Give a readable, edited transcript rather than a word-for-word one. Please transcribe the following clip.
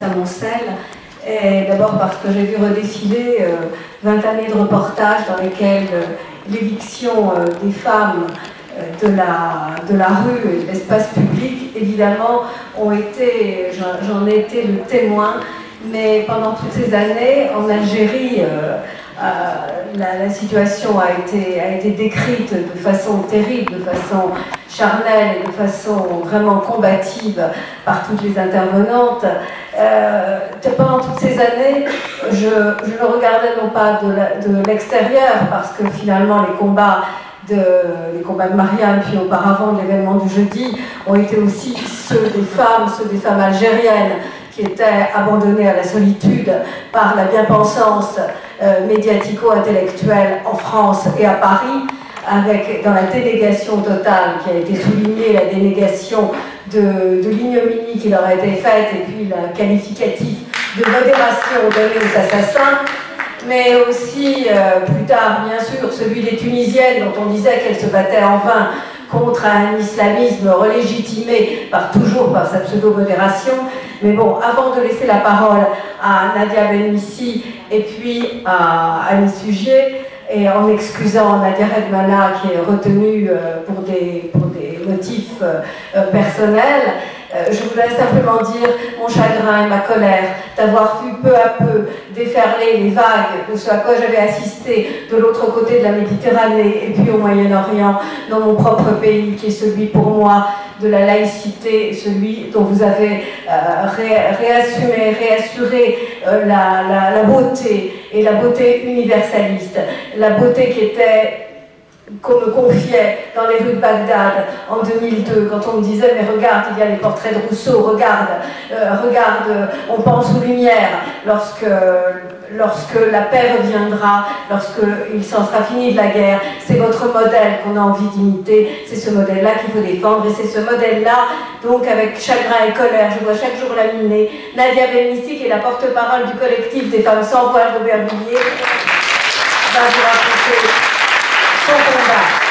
à Moncel, et d'abord parce que j'ai vu redéfiler 20 années de reportages dans lesquels l'éviction des femmes de la rue et de l'espace public, évidemment, j'en ai été le témoin, mais pendant toutes ces années, en Algérie, la situation a été décrite de façon terrible, de façon charnelle et de façon vraiment combative par toutes les intervenantes. Pendant toutes ces années, je le regardais non pas de l'extérieur, parce que finalement les combats de Marianne, puis auparavant de l'événement du jeudi, ont été aussi ceux des femmes algériennes qui étaient abandonnées à la solitude par la bien-pensance médiatico-intellectuelle en France et à Paris, dans la dénégation totale qui a été soulignée, la dénégation de l'ignominie qui leur a été faite, et puis le qualificatif de modération donné aux assassins, mais aussi, plus tard, bien sûr, celui des Tunisiennes, dont on disait qu'elles se battaient en vain contre un islamisme relégitimé toujours par sa pseudo-modération. Mais bon, avant de laisser la parole à Nadia Benmissi et puis à Annie Sugier, et en excusant Nadia Redmana qui est retenue pour des motifs personnels, je voudrais simplement dire mon chagrin et ma colère d'avoir vu peu à peu déferler les vagues de ce à quoi j'avais assisté de l'autre côté de la Méditerranée et puis au Moyen-Orient, dans mon propre pays, qui est celui pour moi de la laïcité, celui dont vous avez réassuré la beauté, et la beauté universaliste, la beauté qu'on me confiait dans les rues de Bagdad en 2002, quand on me disait « mais regarde, il y a les portraits de Rousseau, regarde, on pense aux Lumières, lorsque la paix reviendra, lorsqu'il s'en sera fini de la guerre, c'est votre modèle qu'on a envie d'imiter, c'est ce modèle-là qu'il faut défendre, et c'est ce modèle-là, donc avec chagrin et colère, je vois chaque jour laminer Nadia Benmissi, qui est la porte-parole du collectif des femmes sans voile d'Aubervilliers, va vous raconter son combat.